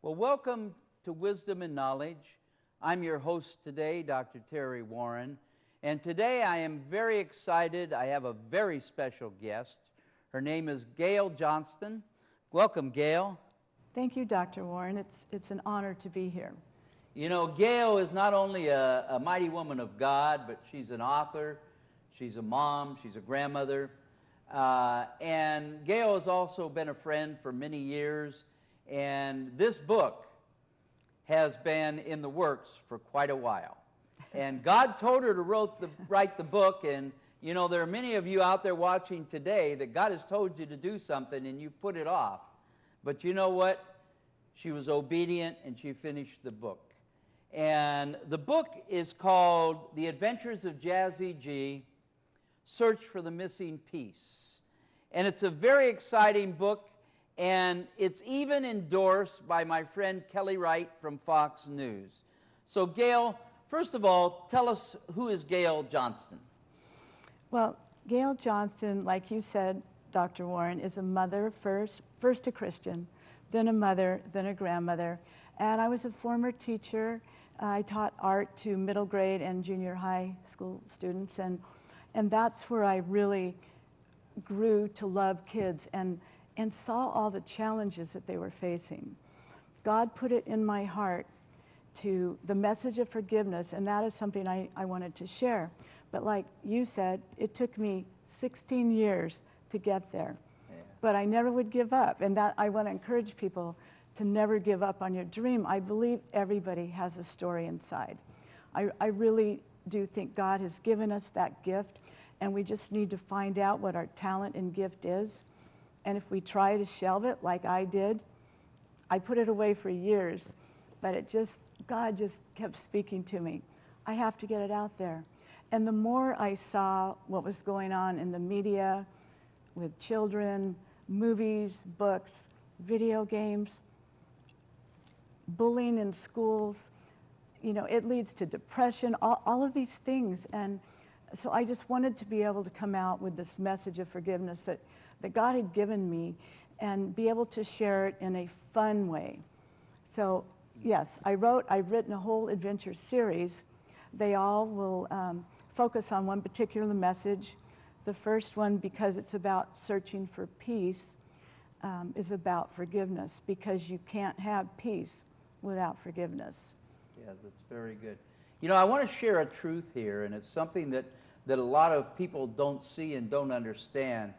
Well, welcome to Wisdom and Knowledge. I'm your host today, Dr. Terry Warren, and today I am very excited. I have a very special guest. Her name is Gayle Johnston. Welcome, Gayle. Thank you, Dr. Warren. It's an honor to be here. You know, Gayle is not only a mighty woman of God, but she's an author, she's a mom, she's a grandmother, and Gayle has also been a friend for many years. And this book has been in the works for quite a while. And God told her to write the book. And, you know, there are many of you out there watching today that God has told you to do something and you put it off. But you know what? She was obedient and she finished the book. And the book is called The Adventures of Jazzy G, Search for the Missing Piece. And it's a very exciting book. And it's even endorsed by my friend Kelly Wright from Fox News. So, Gayle, first of all, tell us, who is Gayle Johnston? Well, Gayle Johnston, like you said, Dr. Warren, is a mother first a Christian, then a mother, then a grandmother. And I was a former teacher. I taught art to middle grade and junior high school students. And that's where I really grew to love kids and saw all the challenges that they were facing. God put it in my heart to the message of forgiveness, and that is something I wanted to share. But like you said, it took me 16 years to get there. Yeah. But I never would give up, and that I want to encourage people to never give up on your dream. I believe everybody has a story inside. I really do think God has given us that gift, and we just need to find out what our talent and gift is. And if we try to shelve it like I did, I put it away for years, but God just kept speaking to me. I have to get it out there. And the more I saw what was going on in the media with children, movies, books, video games, bullying in schools, you know, it leads to depression, all of these things. And so I just wanted to be able to come out with this message of forgiveness that God had given me and be able to share it in a fun way. So yes, I've written a whole adventure series. They all will focus on one particular message. The first one, because it's about searching for peace, is about forgiveness, because you can't have peace without forgiveness. Yeah, that's very good. You know, I want to share a truth here, and it's something that a lot of people don't see and don't understand.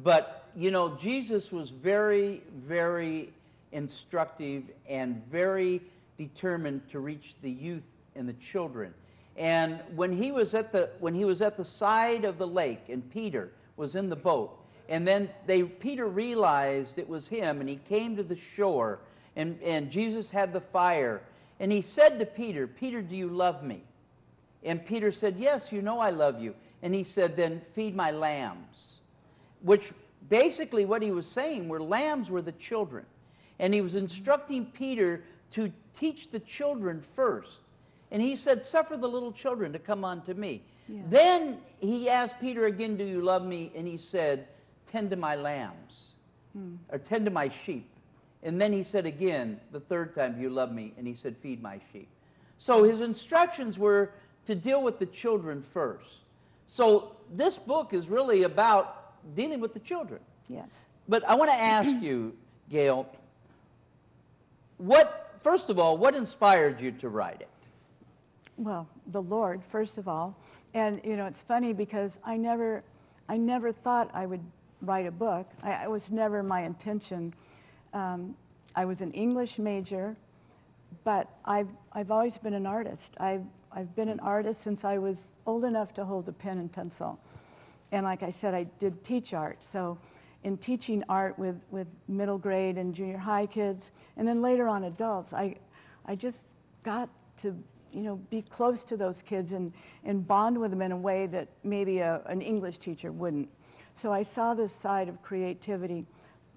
But, you know, Jesus was very, very instructive and very determined to reach the youth and the children. And when he was at the side of the lake and Peter was in the boat, and then Peter realized it was him, and he came to the shore, and Jesus had the fire, and he said to Peter, "Peter, do you love me?" And Peter said, "Yes, you know I love you." And he said, "Then feed my lambs." Which basically what he was saying were lambs were the children. And he was instructing Peter to teach the children first. And he said, "Suffer the little children to come unto me." Yeah. Then he asked Peter again, "Do you love me?" And he said, "Tend to my lambs," or "Tend to my sheep." And then he said again, the third time, "Do you love me?" And he said, "Feed my sheep." So his instructions were to deal with the children first. So this book is really about dealing with the children. Yes. But I want to ask you, Gayle, first of all, what inspired you to write it? Well, the Lord, first of all. And, you know, it's funny because I never thought I would write a book. It was never my intention. I was an English major, but I've always been an artist. I've been an artist since I was old enough to hold a pen and pencil. And like I said, I did teach art. So in teaching art with middle grade and junior high kids, and then later on adults, I just got to, you know, be close to those kids and bond with them in a way that maybe an English teacher wouldn't. So I saw this side of creativity,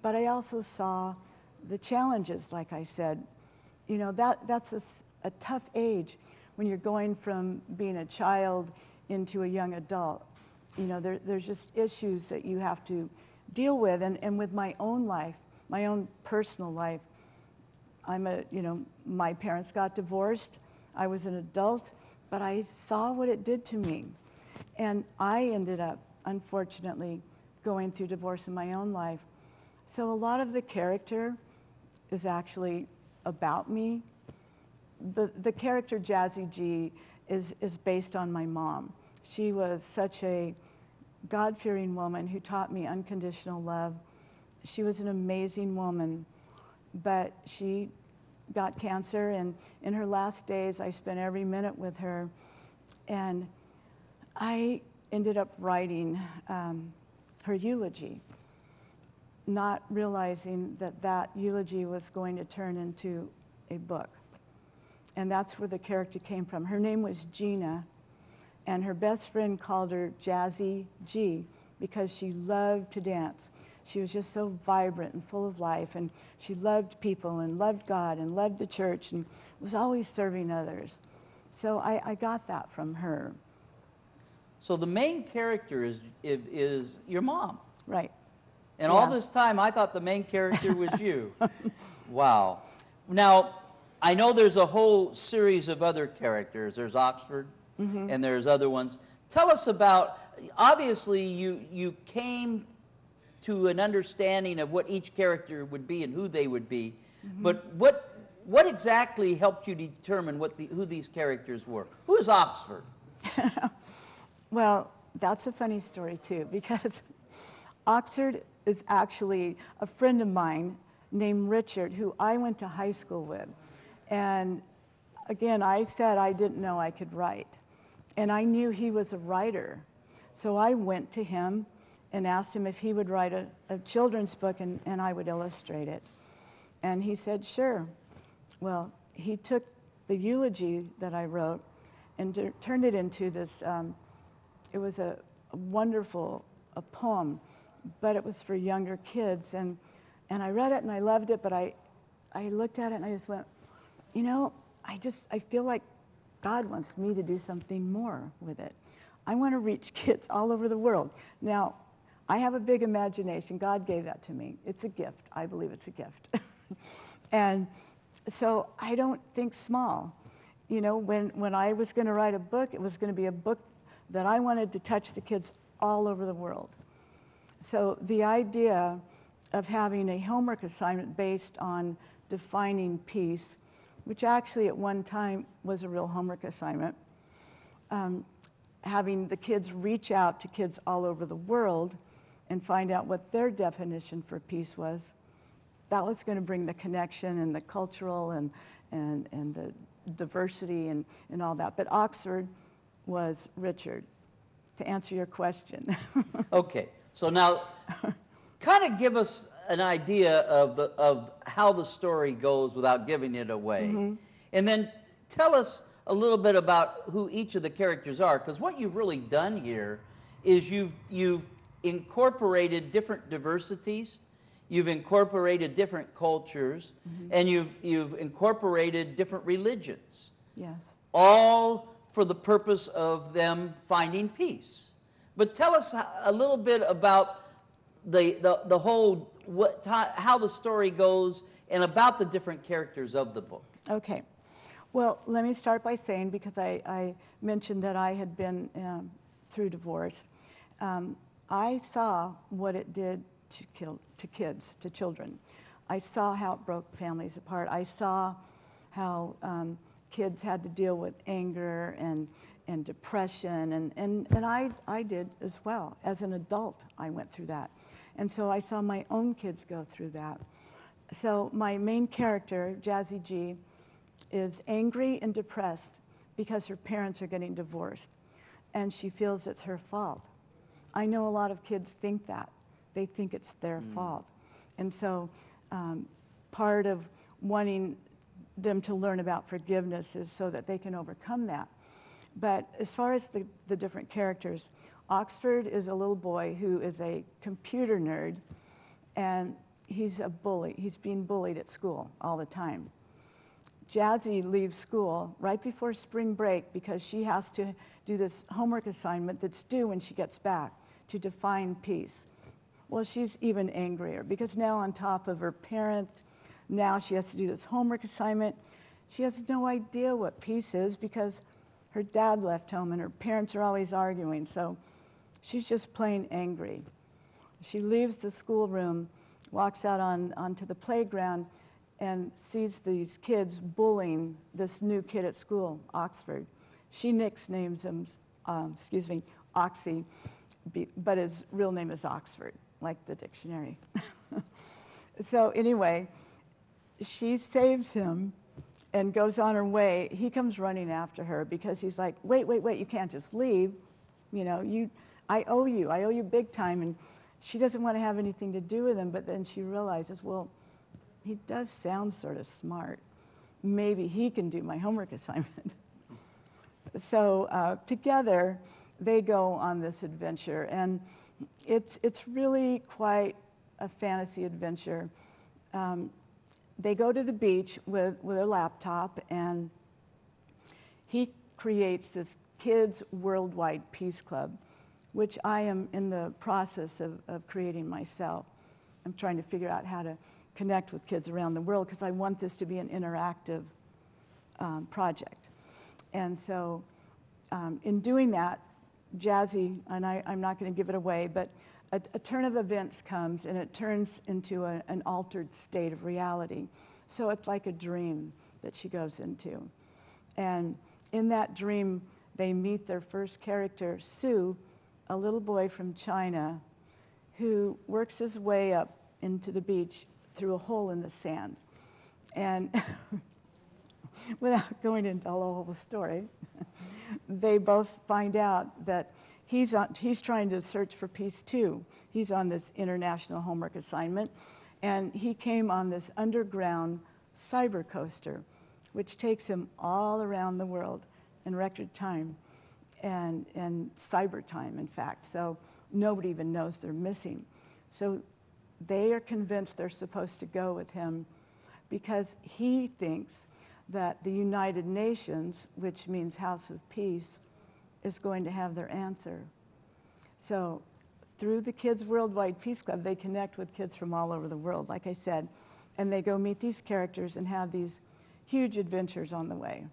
but I also saw the challenges, like I said. You know, that's a tough age when you're going from being a child into a young adult. You know, there's just issues that you have to deal with. And with my own life, my own personal life, My parents got divorced. I was an adult, but I saw what it did to me. And I ended up, unfortunately, going through divorce in my own life. So a lot of the character is actually about me. The character Jazzy G is based on my mom. She was such a God-fearing woman who taught me unconditional love. She was an amazing woman, but she got cancer, and in her last days, I spent every minute with her, and I ended up writing her eulogy, not realizing that eulogy was going to turn into a book. And that's where the character came from. Her name was Gina, and her best friend called her Jazzy G because she loved to dance. She was just so vibrant and full of life, and she loved people and loved God and loved the church and was always serving others. So I got that from her. So the main character is your mom. Right. And all this time, I thought the main character was you. Wow. Now, I know there's a whole series of other characters. There's Oxford, and there's other ones. Tell us about, obviously, you came to an understanding of what each character would be and who they would be. But what exactly helped you determine who these characters were? Who is Oxford? Well, that's a funny story, too, because Oxford is actually a friend of mine named Richard, who I went to high school with. And again, I said I didn't know I could write. And I knew he was a writer. So I went to him and asked him if he would write a children's book and I would illustrate it. And he said, sure. Well, he took the eulogy that I wrote and turned it into this, it was a wonderful poem, but it was for younger kids. And I read it and I loved it, but I looked at it and I just went, I feel like God wants me to do something more with it. I want to reach kids all over the world. Now, I have a big imagination. God gave that to me. It's a gift. I believe it's a gift. And so I don't think small. When I was going to write a book, it was going to be a book that I wanted to touch the kids all over the world. So the idea of having a homework assignment based on defining peace, which actually at one time was a real homework assignment, having the kids reach out to kids all over the world and find out what their definition for peace was, that was going to bring the connection and the cultural and the diversity and all that. But Oxford was Richard, to answer your question. Okay, so now kind of give us an idea of how the story goes without giving it away. And then tell us a little bit about who each of the characters are, because what you've really done here is you've incorporated different diversities, you've incorporated different cultures, and you've incorporated different religions. Yes. All for the purpose of them finding peace. But tell us a little bit about the whole, how the story goes and about the different characters of the book. Okay. Well, let me start by saying, because I mentioned that I had been through divorce, I saw what it did to kids, to children. I saw how it broke families apart. I saw how kids had to deal with anger and depression, and I did as well. As an adult, I went through that. And so I saw my own kids go through that. So my main character, Jazzy G, is angry and depressed because her parents are getting divorced, and she feels it's her fault. I know a lot of kids think that. They think it's their fault. And so part of wanting them to learn about forgiveness is so that they can overcome that. But as far as the different characters, Oxford is a little boy who is a computer nerd, and he's a bully. He's being bullied at school all the time. Jazzy leaves school right before spring break because she has to do this homework assignment that's due when she gets back to define peace. Well, she's even angrier because now on top of her parents, Now she has to do this homework assignment. She has no idea what peace is because her dad left home and her parents are always arguing. So she's just plain angry. She leaves the schoolroom, walks out onto the playground, and sees these kids bullying this new kid at school, Oxford. She nicknames him, Oxy, but his real name is Oxford, like the dictionary. So anyway, she saves him and goes on her way. He comes running after her because he's like, wait, you can't just leave. You know, I owe you big time. And she doesn't want to have anything to do with him, but then she realizes, well, he does sound sort of smart. Maybe he can do my homework assignment. So together, they go on this adventure, and it's really quite a fantasy adventure. They go to the beach with a laptop, and he creates this Kids Worldwide Peace Club, which I am in the process of creating myself. I'm trying to figure out how to connect with kids around the world because I want this to be an interactive project. And so in doing that, Jazzy, and I'm not going to give it away, but a turn of events comes and it turns into an altered state of reality. So it's like a dream that she goes into. And in that dream, they meet their first character, Sue, a little boy from China who works his way up into the beach through a hole in the sand. And without going into the whole story, they both find out that he's trying to search for peace too. He's on this international homework assignment, and he came on this underground cyber coaster, which takes him all around the world in record time, and cyber time, in fact. So nobody even knows they're missing. So they are convinced they're supposed to go with him because he thinks that the United Nations, which means House of Peace, is going to have their answer. So through the Kids Worldwide Peace Club, they connect with kids from all over the world, like I said, and they go meet these characters and have these huge adventures on the way.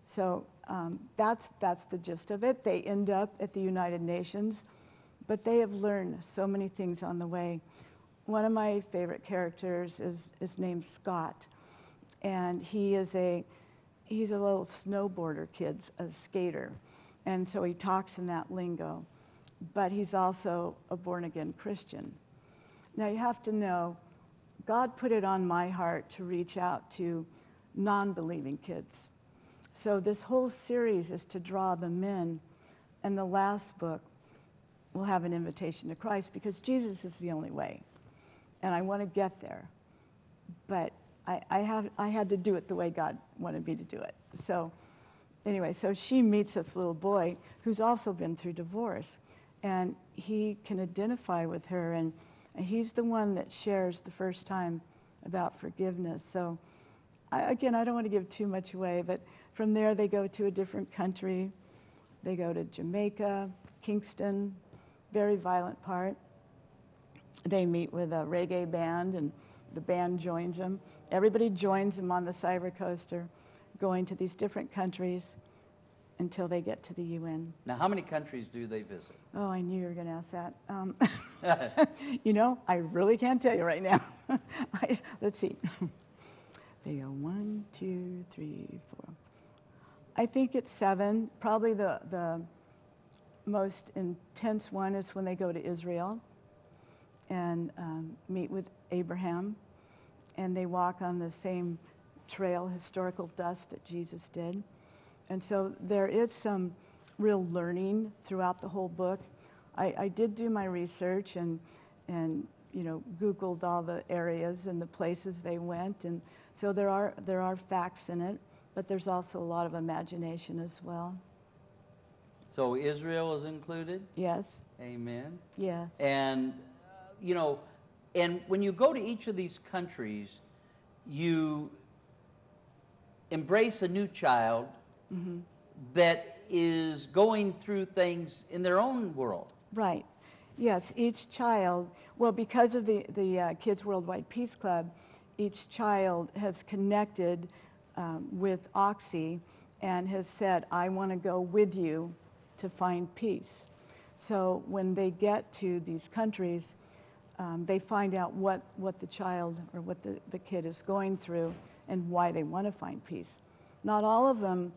So that's the gist of it. They end up at the United Nations, but they have learned so many things on the way. One of my favorite characters is named Scott, and he's a little snowboarder kid, a skater, and so he talks in that lingo, but he's also a born-again Christian. Now you have to know, God put it on my heart to reach out to non-believing kids. So this whole series is to draw them in, and the last book will have an invitation to Christ because Jesus is the only way, and I want to get there, but I had to do it the way God wanted me to do it. So anyway, so she meets this little boy who's also been through divorce, and he can identify with her, and he's the one that shares the first time about forgiveness. So again, I don't want to give too much away, but from there they go to a different country. They go to Jamaica, Kingston, very violent part. They meet with a reggae band, and the band joins them. Everybody joins them on the cyber coaster, going to these different countries until they get to the UN. Now, how many countries do they visit? Oh, I knew you were going to ask that. You know, I really can't tell you right now. Let's see. They go 1, 2, 3, 4. I think it's 7. Probably the most intense one is when they go to Israel and meet with Abraham, and they walk on the same trail, historical dust that Jesus did. And so there is some real learning throughout the whole book. I did do my research and you know, Googled all the areas and the places they went, and so there are facts in it, but there's also a lot of imagination as well. So Israel is included? Yes. Amen. Yes. And, you know, and when you go to each of these countries, you embrace a new child that is going through things in their own world. Right. Yes, each child, well, because of the Kids Worldwide Peace Club, each child has connected with Oxy and has said, I want to go with you to find peace. So when they get to these countries, they find out what the child or what the kid is going through and why they want to find peace. Not all of them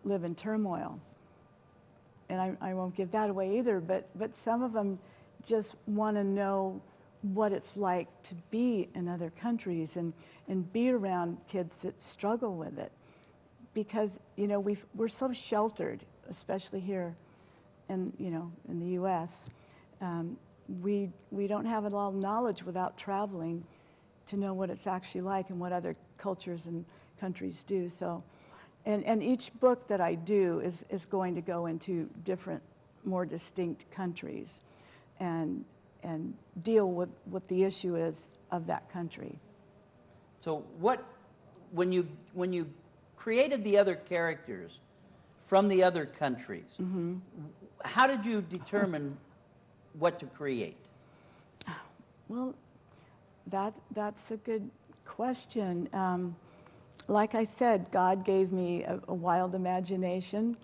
live in turmoil. And I won't give that away either, but some of them just want to know what it's like to be in other countries and be around kids that struggle with it. Because, you know, we're so sheltered, especially here in the U.S. We don't have a lot of knowledge without traveling to know what it's actually like and what other cultures and countries do. So, and each book that I do is going to go into different, more distinct countries and deal with what the issue is of that country. So when you created the other characters from the other countries, mm-hmm. how did you determine what to create? Well, that's a good question. Like I said, God gave me a wild imagination,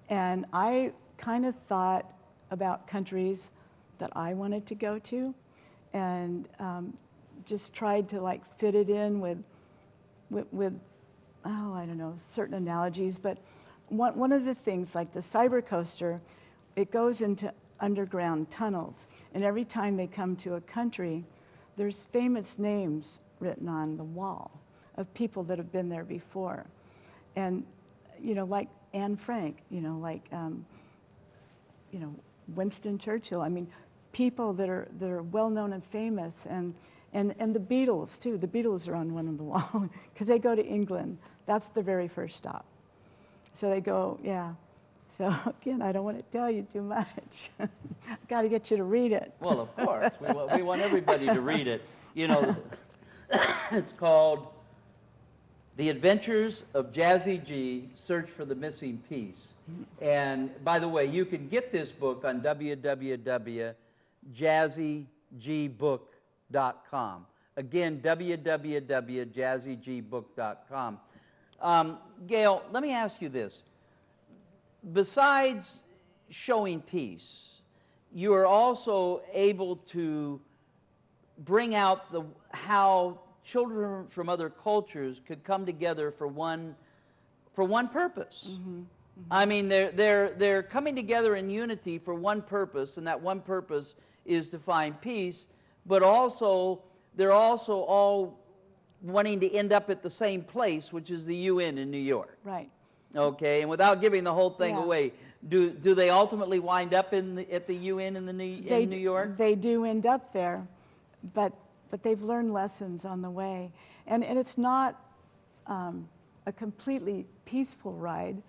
and I kind of thought about countries that I wanted to go to, and just tried to like fit it in with I don't know, certain analogies. But one of the things, like the cyber coaster, it goes into underground tunnels, and every time they come to a country, there's famous names written on the wall of people that have been there before. And, you know, like Anne Frank, you know, like, Winston Churchill. I mean, people that are well-known and famous, and the Beatles, too. The Beatles are on one of the wall, because they go to England. That's the very first stop. So they go, yeah. So, again, I don't want to tell you too much. I've got to get you to read it. Well, of course. We want everybody to read it. You know, it's called The Adventures of Jazzy G, Search for the Missing Piece. And, by the way, you can get this book on www.jazzygbook.com. Again, www.jazzygbook.com. Gayle, let me ask you this. Besides showing peace, you are also able to bring out how children from other cultures could come together for one purpose. Mm-hmm. Mm-hmm. I mean, they're coming together in unity for one purpose, and that one purpose is to find peace. But also, they're also all wanting to end up at the same place, which is the UN in New York. Right. Okay, and without giving the whole thing away, do they ultimately wind up at the UN in New York? They do end up there, but they've learned lessons on the way, and it's not a completely peaceful ride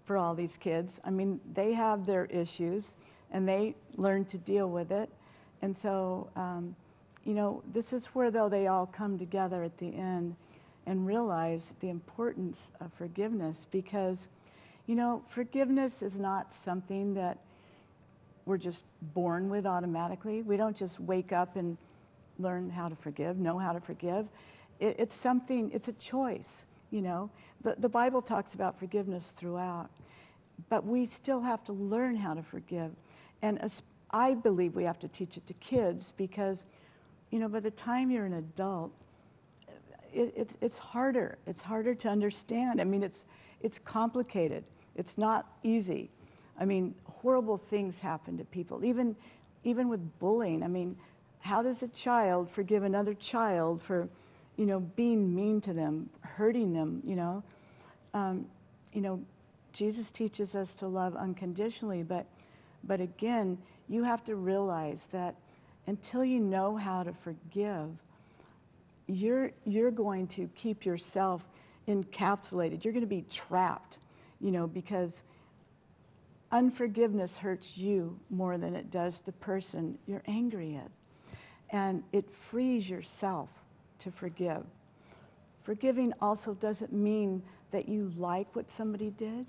for all these kids. I mean, they have their issues, and they learn to deal with it, and so this is where though they all come together at the end and realize the importance of forgiveness, because, forgiveness is not something that we're just born with automatically. We don't just wake up and learn how to forgive, know how to forgive. It's something, it's a choice, The Bible talks about forgiveness throughout, but we still have to learn how to forgive. And I believe we have to teach it to kids, because, by the time you're an adult, it's harder. It's harder to understand. I mean, it's complicated. It's not easy. I mean, horrible things happen to people. Even with bullying. I mean, how does a child forgive another child for, being mean to them, hurting them? Jesus teaches us to love unconditionally, but again, you have to realize that until you know how to forgive, you're going to keep yourself encapsulated. You're going to be trapped, because unforgiveness hurts you more than it does the person you're angry at. And it frees yourself to forgive. Forgiving also doesn't mean that you like what somebody did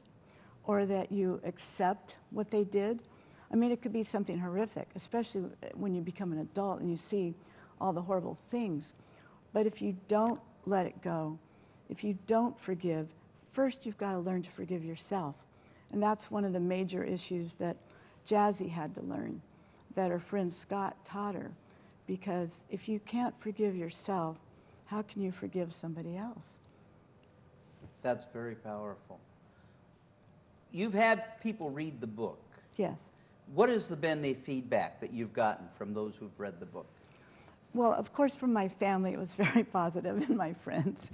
or that you accept what they did. I mean, it could be something horrific, especially when you become an adult and you see all the horrible things. But if you don't let it go, if you don't forgive, first you've got to learn to forgive yourself. And that's one of the major issues that Jazzy had to learn, that her friend Scott taught her. Because if you can't forgive yourself, how can you forgive somebody else? That's very powerful. You've had people read the book. Yes. What has been the feedback that you've gotten from those who've read the book? Well, of course, from my family, it was very positive, and my friends.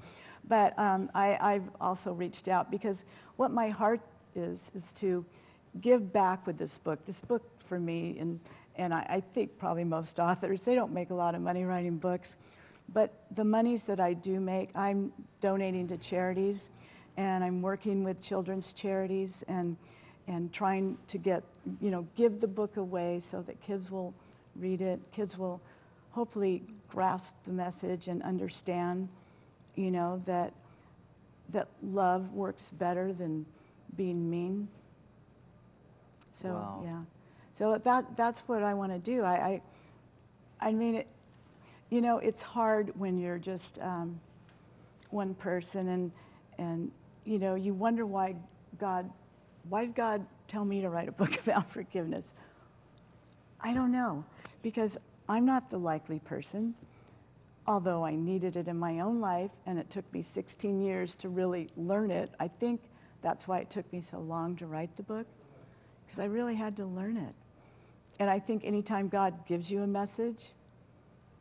But I've also reached out because what my heart is to give back with this book. This book for me, and I think probably most authors, they don't make a lot of money writing books. But the monies that I do make, I'm donating to charities, and I'm working with children's charities and trying to give the book away so that kids will read it. Kids will hopefully grasp the message and understand, that love works better than being mean. So, wow. Yeah. So that's what I want to do. I mean, it's hard when you're just one person, and you wonder why did God tell me to write a book about forgiveness? I don't know, because I'm not the likely person, although I needed it in my own life, and it took me 16 years to really learn it. I think that's why it took me so long to write the book, because I really had to learn it. And I think anytime God gives you a message,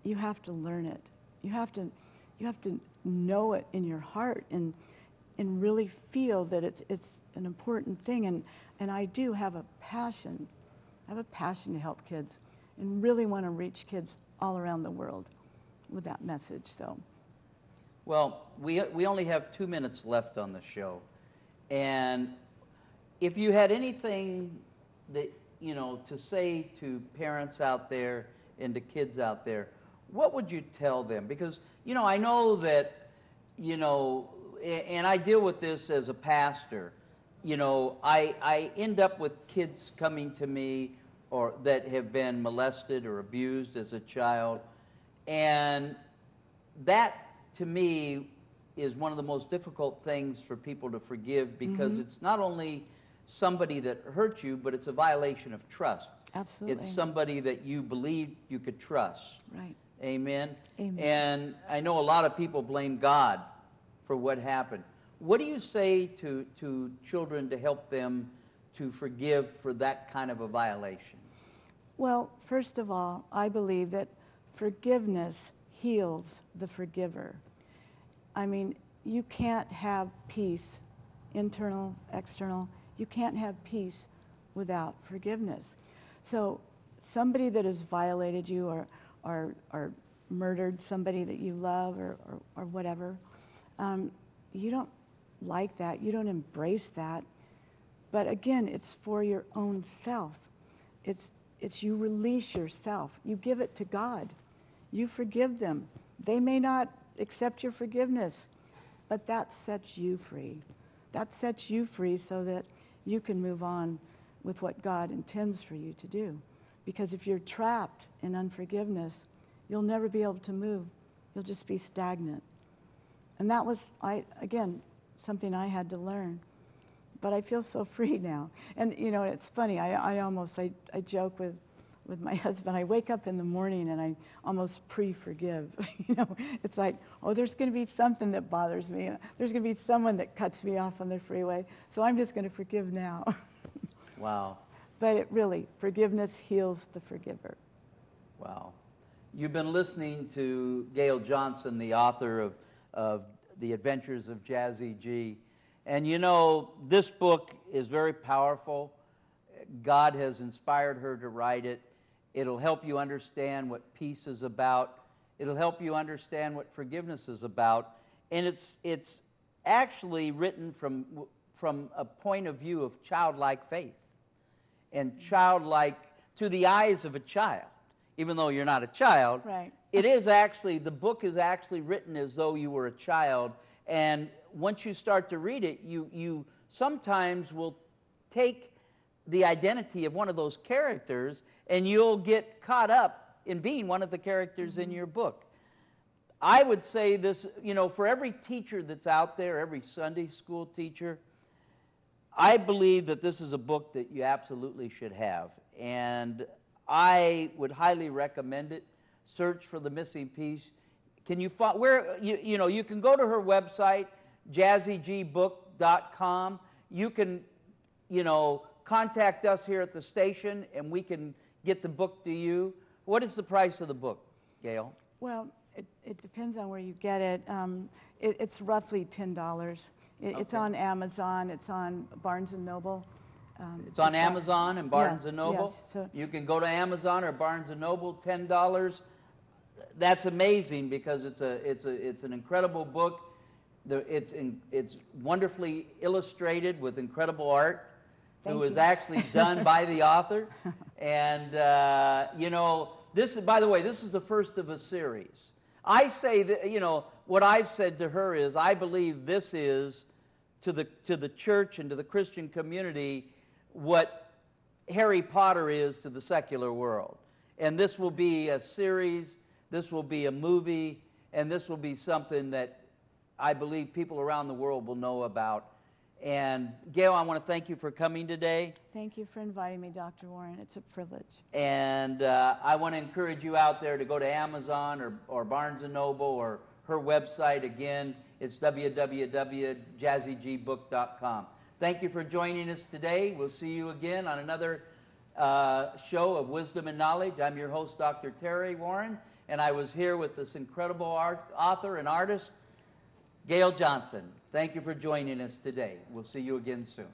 you have to learn it. You have to know it in your heart and really feel that it's an important thing. And I do have a passion. I have a passion to help kids and really want to reach kids all around the world with that message. So, well, we only have 2 minutes left on the show, and if you had anything that to say to parents out there and to kids out there, what would you tell them? Because I know that and I deal with this as a pastor. I end up with kids coming to me or that have been molested or abused as a child. And that, to me, is one of the most difficult things for people to forgive, because it's not only somebody that hurt you, but it's a violation of trust. Absolutely. It's somebody that you believed you could trust. Right. Amen? Amen. And I know a lot of people blame God for what happened. What do you say to children to help them to forgive for that kind of a violation? Well, first of all, I believe that forgiveness heals the forgiver. I mean, you can't have peace, internal, external. You can't have peace without forgiveness. So somebody that has violated you or murdered somebody that you love or whatever, you don't like that. You don't embrace that. But again, it's for your own self. It's you release yourself. You give it to God. You forgive them. They may not accept your forgiveness, but that sets you free. That sets you free so that you can move on with what God intends for you to do. Because if you're trapped in unforgiveness, you'll never be able to move. You'll just be stagnant. And that was, again, something I had to learn. But I feel so free now. And, it's funny. I joke with my husband. I wake up in the morning and I almost pre-forgive. It's like, oh, there's going to be something that bothers me. There's going to be someone that cuts me off on the freeway. So I'm just going to forgive now. Wow. But forgiveness heals the forgiver. Wow. You've been listening to Gayle Johnston, the author of The Adventures of Jazzy G. And this book is very powerful. God has inspired her to write it. It'll help you understand what peace is about. It'll help you understand what forgiveness is about. And it's actually written from a point of view of childlike faith. And childlike to the eyes of a child, even though you're not a child. Right. The book is actually written as though you were a child. And once you start to read it, you sometimes will take the identity of one of those characters and you'll get caught up in being one of the characters in your book. I would say this, for every teacher that's out there, every Sunday school teacher, I believe that this is a book that you absolutely should have. And I would highly recommend it. Search for The Missing Piece. Can you find where you can go to her website, jazzygbook.com. You can, contact us here at the station and we can get the book to you. What is the price of the book, Gayle? Well, it depends on where you get it. It's roughly $10. It's on Amazon. It's on Barnes & Noble. It's on Amazon and Barnes yes, & Noble? Yes. So you can go to Amazon or Barnes & Noble, $10. That's amazing because it's an incredible book. It's wonderfully illustrated with incredible art. It was actually done by the author. And, this is, by the way, this is the first of a series. I say that, what I've said to her is I believe this is to the church and to the Christian community what Harry Potter is to the secular world. And this will be a series, this will be a movie, and this will be something that I believe people around the world will know about. And Gayle, I want to thank you for coming today. Thank you for inviting me, Dr. Warren. It's a privilege. And I want to encourage you out there to go to Amazon or Barnes & Noble or her website. Again, it's www.jazzygbook.com. Thank you for joining us today. We'll see you again on another show of Wisdom and Knowledge. I'm your host, Dr. Terry Warren, and I was here with this incredible author and artist, Gayle Johnston. Thank you for joining us today. We'll see you again soon.